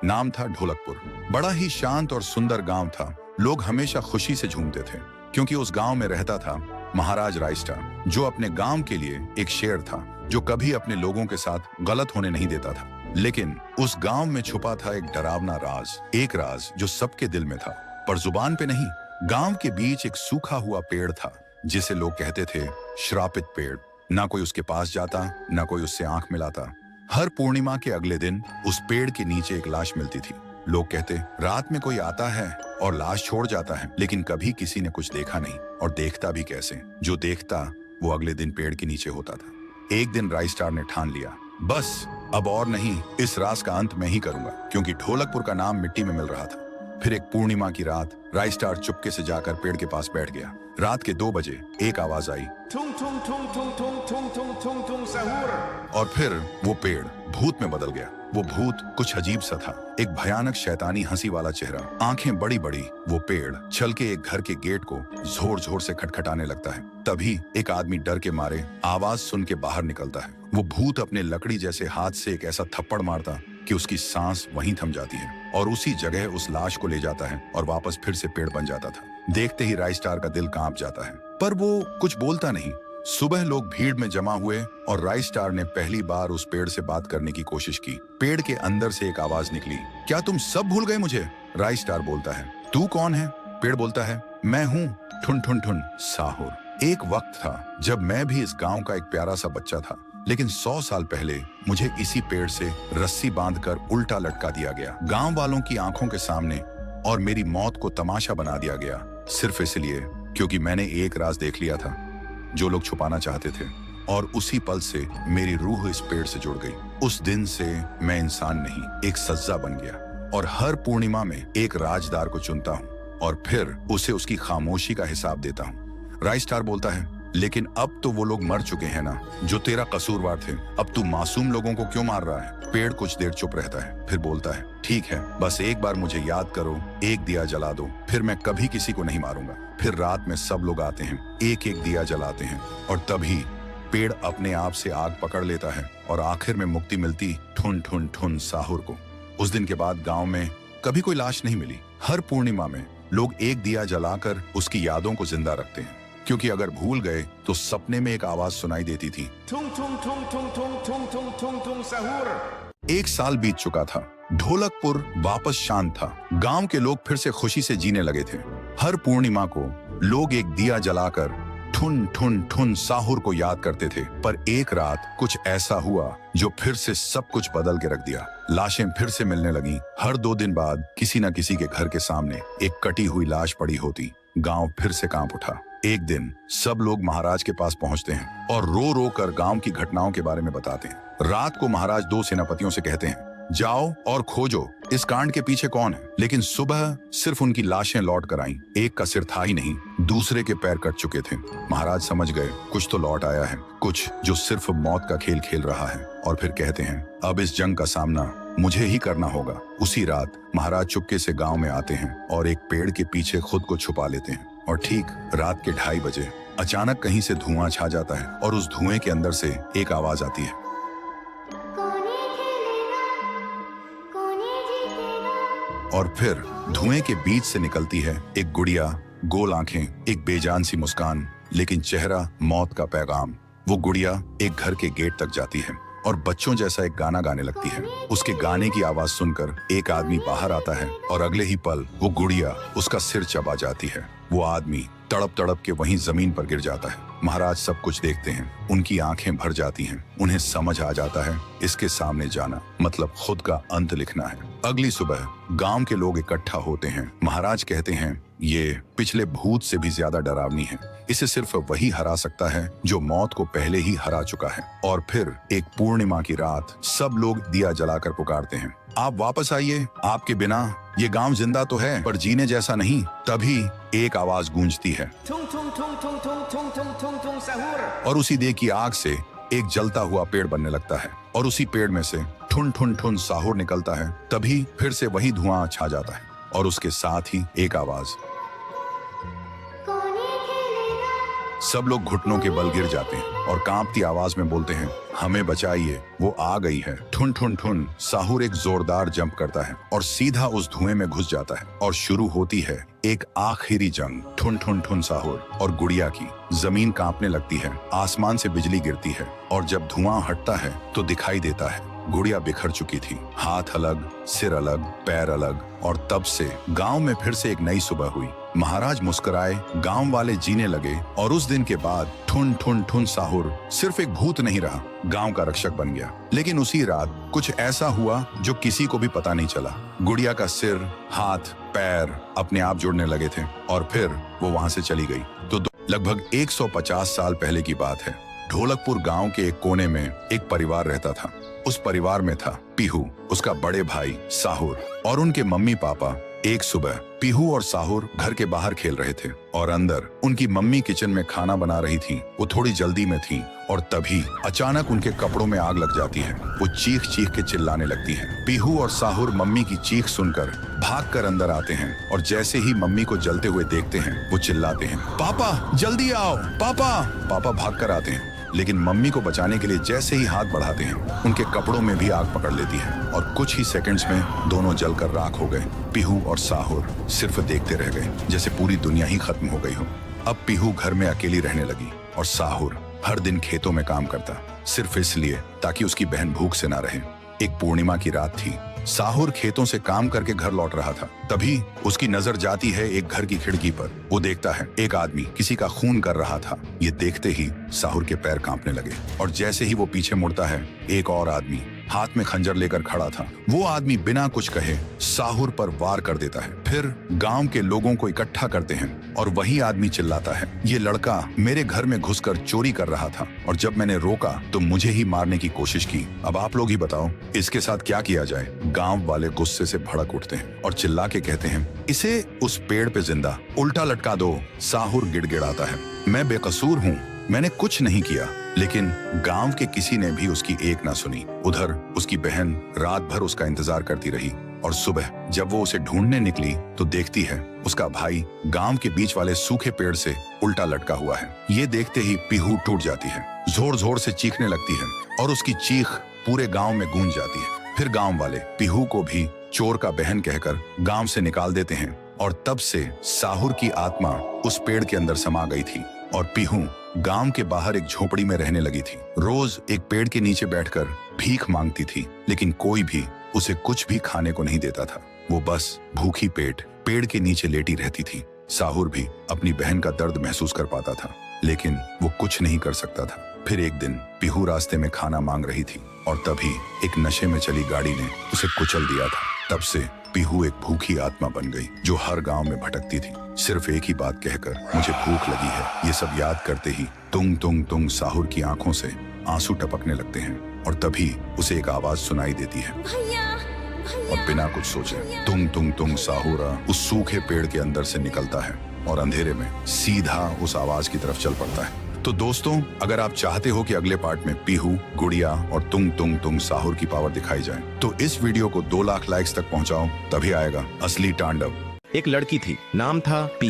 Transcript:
नाम था ढोलकपुर। बड़ा ही शांत और सुंदर गांव था। लोग हमेशा खुशी से झूमते थे क्योंकि उस गांव में रहता था महाराज रायस्टार, जो अपने गांव के लिए एक शेर था जो कभी अपने लोगों के साथ गलत होने नहीं देता था। लेकिन उस गांव में छुपा था एक डरावना राज, एक राज जो सबके दिल में था पर जुबान पे नहीं। गांव के बीच एक सूखा हुआ पेड़ था जिसे लोग कहते थे श्रापित पेड़। ना कोई उसके पास जाता, ना कोई उससे आंख मिलाता। हर पूर्णिमा के अगले दिन उस पेड़ के नीचे एक लाश मिलती थी। लोग कहते रात में कोई आता है और लाश छोड़ जाता है, लेकिन कभी किसी ने कुछ देखा नहीं और देखता भी कैसे। जो देखता वो अगले दिन पेड़ के नीचे होता था। एक दिन रायस्टार ने ठान लिया, बस अब और नहीं, इस राज का अंत मैं ही करूंगा, क्योंकि ढोलकपुर का नाम मिट्टी में मिल रहा था। फिर एक पूर्णिमा की रात रायस्टार चुपके से जाकर पेड़ के पास बैठ गया। रात के 2 बजे एक आवाज आई, थुंग थुंग थुंग थुंग थुंग थुंग थुंग थुंग थुंग सहूर। और फिर वो पेड़ भूत में बदल गया। वो भूत कुछ अजीब सा था, एक भयानक शैतानी हंसी वाला चेहरा, आंखें बड़ी बड़ी। वो पेड़ चल के एक घर के गेट को जोर जोर से खटखटाने लगता है। तभी एक आदमी डर के मारे आवाज सुन के बाहर निकलता है। वो भूत अपने लकड़ी जैसे हाथ से एक ऐसा थप्पड़ मारता कि उसकी सांस वहीं थम जाती है और उसी जगह उस लाश को ले जाता है और वापस फिर से पेड़ बन जाता था। देखते ही रायस्टार का दिल कांप जाता है, पर वो कुछ बोलता नहीं। सुबह लोग भीड़ में जमा हुए और रायस्टार ने पहली बार उस पेड़ से बात करने की कोशिश की। पेड़ के अंदर से एक आवाज निकली, क्या तुम सब भूल गए मुझे? रायस्टार बोलता है, तू कौन है? पेड़ बोलता है, मैं हूँ ठुन ठुन ठुन साहुर। एक वक्त था जब मैं भी इस गांव का एक प्यारा सा बच्चा था, लेकिन 100 साल पहले मुझे इसी पेड़ से रस्सी बांधकर उल्टा लटका दिया गया, गांव वालों की आंखों के सामने, और मेरी मौत को तमाशा बना दिया गया, सिर्फ इसलिए क्योंकि मैंने एक राज देख लिया था जो लोग छुपाना चाहते थे। और उसी पल से मेरी रूह इस पेड़ से जुड़ गई। उस दिन से मैं इंसान नहीं, एक सज्जा बन गया, और हर पूर्णिमा में एक राजदार को चुनता हूँ और फिर उसे उसकी खामोशी का हिसाब देता हूँ। रायस्टार बोलता है, लेकिन अब तो वो लोग मर चुके हैं ना जो तेरा कसूरवार थे। अब तू मासूम लोगों को क्यों मार रहा है? पेड़ कुछ देर चुप रहता है, फिर बोलता है, ठीक है, बस एक बार मुझे याद करो, एक दिया जला दो, फिर मैं कभी किसी को नहीं मारूंगा। फिर रात में सब लोग आते हैं, एक एक दिया जलाते हैं, और तभी पेड़ अपने आप से आग पकड़ लेता है और आखिर में मुक्ति मिलती ठुन ठुन ठुन साहुर को। उस दिन के बाद गांव में कभी कोई लाश नहीं मिली। हर पूर्णिमा में लोग एक दिया जलाकर उसकी यादों को जिंदा रखते हैं, क्योंकि अगर भूल गए तो सपने में एक आवाज सुनाई देती थी, थुंग थुंग थुंग थुंग थुंग थुंग थुंग थुंग थुंग सहूर। 1 साल बीत चुका था। ढोलकपुर वापस शांत था। गांव के लोग फिर से खुशी से जीने लगे थे। हर पूर्णिमा को लोग एक दिया जलाकर ठुन ठुन ठुन साहुर को याद करते थे। पर एक रात कुछ ऐसा हुआ जो फिर से सब कुछ बदल के रख दिया। लाशें फिर से मिलने लगी। हर 2 दिन बाद किसी न किसी के घर के सामने एक कटी हुई लाश पड़ी होती। गांव फिर से कांप उठा। एक दिन सब लोग महाराज के पास पहुंचते हैं और रो रो कर गांव की घटनाओं के बारे में बताते हैं। रात को महाराज 2 सेनापतियों से कहते हैं, जाओ और खोजो इस कांड के पीछे कौन है। लेकिन सुबह सिर्फ उनकी लाशें लौट कर आईं। एक का सिर था ही नहीं, दूसरे के पैर कट चुके थे। महाराज समझ गए कुछ तो लौट आया है, कुछ जो सिर्फ मौत का खेल खेल रहा है। और फिर कहते हैं, अब इस जंग का सामना मुझे ही करना होगा। उसी रात महाराज चुपके से गांव में आते हैं और एक पेड़ के पीछे खुद को छुपा लेते हैं। और ठीक रात के 2:30 बजे अचानक कहीं से धुआं छा जाता है और उस धुएं के अंदर से एक आवाज आती है, और फिर धुएं के बीच से निकलती है एक गुड़िया, गोल आंखें, एक बेजान सी मुस्कान, लेकिन चेहरा मौत का पैगाम। वो गुड़िया एक घर के गेट तक जाती है और बच्चों जैसा एक गाना गाने लगती है। उसके गाने की आवाज सुनकर एक आदमी बाहर आता है और अगले ही पल वो गुड़िया उसका सिर चबा जाती है। वो आदमी तड़प तड़प के वहीं जमीन पर गिर जाता है। महाराज सब कुछ देखते हैं, उनकी आंखें भर जाती हैं। उन्हें समझ आ जाता है इसके सामने जाना मतलब खुद का अंत लिखना है। अगली सुबह गांव के लोग इकट्ठा होते हैं। महाराज कहते हैं, ये पिछले भूत से भी ज्यादा डरावनी है। इसे सिर्फ वही हरा सकता है जो मौत को पहले ही हरा चुका है। और फिर एक पूर्णिमा की रात सब लोग दिया जलाकर पुकारते हैं, आप वापस आइए, आपके बिना ये गांव जिंदा तो है पर जीने जैसा नहीं। तभी एक आवाज गूंजती है, थुंग थुंग थुंग थुंग थुंग थुंग थुंग थुंग थुंग सहूर। और उसी देह की आग से एक जलता हुआ पेड़ बनने लगता है और उसी पेड़ में से ठुन ठुन ठुन साहुर निकलता है। तभी फिर से वही धुआं छा जाता है और उसके साथ ही एक आवाज, सब लोग घुटनों के बल गिर जाते हैं और कांपती आवाज में बोलते हैं, हमें बचाइए, वो आ गई है। ठुन ठुन ठुन साहुर एक जोरदार जंप करता है और सीधा उस धुएं में घुस जाता है और शुरू होती है एक आखिरी जंग। ठुन ठुन ठुन साहुर और गुड़िया की। जमीन कांपने लगती है, आसमान से बिजली गिरती है और जब धुआं हटता है तो दिखाई देता है गुड़िया बिखर चुकी थी। हाथ अलग, सिर अलग, पैर अलग। और तब से गांव में फिर से एक नई सुबह हुई। महाराज मुस्कुराए, गांव वाले जीने लगे और उस दिन के बाद ठुन ठुन ठुन साहुर सिर्फ एक भूत नहीं रहा, गांव का रक्षक बन गया। लेकिन उसी रात कुछ ऐसा हुआ जो किसी को भी पता नहीं चला। गुड़िया का सिर, हाथ, पैर अपने आप जुड़ने लगे थे और फिर वो वहां से चली गई। तो लगभग 150 साल पहले की बात है। ढोलकपुर गांव के एक कोने में एक परिवार रहता था। उस परिवार में था पीहू, उसका बड़े भाई साहुर और उनके मम्मी पापा। एक सुबह पीहू और साहुर घर के बाहर खेल रहे थे और अंदर उनकी मम्मी किचन में खाना बना रही थी। वो थोड़ी जल्दी में थी और तभी अचानक उनके कपड़ों में आग लग जाती है। वो चीख चीख के चिल्लाने लगती हैं। पीहू और साहुर मम्मी की चीख सुनकर भागकर अंदर आते हैं और जैसे ही मम्मी को जलते हुए देखते हैं वो चिल्लाते हैं, पापा जल्दी आओ पापा। पापा भागकर आते हैं लेकिन मम्मी को बचाने के लिए जैसे ही हाथ बढ़ाते हैं उनके कपड़ों में भी आग पकड़ लेती है और कुछ ही सेकंड्स में दोनों जलकर राख हो गए। पीहू और साहुर सिर्फ देखते रह गए, जैसे पूरी दुनिया ही खत्म हो गई हो। अब पीहू घर में अकेली रहने लगी और साहुर हर दिन खेतों में काम करता, सिर्फ इसलिए ताकि उसकी बहन भूख से ना रहे। एक पूर्णिमा की रात थी। साहुर खेतों से काम करके घर लौट रहा था। तभी उसकी नजर जाती है एक घर की खिड़की पर। वो देखता है एक आदमी किसी का खून कर रहा था। ये देखते ही साहुर के पैर कांपने लगे और जैसे ही वो पीछे मुड़ता है एक और आदमी हाथ में खंजर लेकर खड़ा था। वो आदमी बिना कुछ कहे साहुर पर वार कर देता है। फिर गांव के लोगों को इकट्ठा करते हैं और वही आदमी चिल्लाता है, ये लड़का मेरे घर में घुसकर चोरी कर रहा था और जब मैंने रोका तो मुझे ही मारने की कोशिश की। अब आप लोग ही बताओ इसके साथ क्या किया जाए। गांव वाले गुस्से से भड़क उठते हैं और चिल्ला के कहते हैं, इसे उस पेड़ पे जिंदा उल्टा लटका दो। साहुर गिड़गिड़ाता है, मैं बेकसूर हूँ, मैंने कुछ नहीं किया। लेकिन गांव के किसी ने भी उसकी एक ना सुनी। उधर उसकी बहन रात भर उसका इंतजार करती रही और सुबह जब वो उसे ढूंढने निकली तो देखती है उसका भाई गांव के बीच वाले सूखे पेड़ से उल्टा लटका हुआ है। ये देखते ही पीहू टूट जाती है, जोर जोर से चीखने लगती है और उसकी चीख पूरे गांव में गूंज जाती है। फिर गांव वाले पीहू को भी चोर का बहन कहकर गांव से निकाल देते हैं और तब से साहुर की आत्मा उस पेड़ के अंदर समा गई थी और पीहू गांव के बाहर एक झोपड़ी में रहने लगी थी। रोज एक पेड़ के नीचे बैठकर भीख मांगती थी, लेकिन कोई भी उसे कुछ भी खाने को नहीं देता था। वो बस भूखी पेट पेड़ के नीचे लेटी रहती थी। साहुर भी अपनी बहन का दर्द महसूस कर पाता था, लेकिन वो कुछ नहीं कर सकता था। फिर एक दिन पीहू रास्ते में खाना मांग रही थी और तभी एक नशे में चली गाड़ी ने उसे कुचल दिया था। तब से पीहू एक भूखी आत्मा बन गई जो हर गांव में भटकती थी, सिर्फ एक ही बात कहकर, मुझे भूख लगी है। ये सब याद करते ही तुंग तुंग तुंग साहुर की आंखों से आंसू टपकने लगते हैं और तभी उसे एक आवाज सुनाई देती है और बिना कुछ सोचे तुंग तुंग तुंग साहुर उस सूखे पेड़ के अंदर से निकलता है और अंधेरे में सीधा उस आवाज की तरफ चल पड़ता है। तो दोस्तों, अगर आप चाहते हो कि अगले पार्ट में पीहू, गुड़िया और तुंग तुंग तुंग साहुर की पावर दिखाई जाए तो इस वीडियो को 2 लाख लाइक्स तक पहुंचाओ, तभी आएगा असली तांडव। एक लड़की थी, नाम था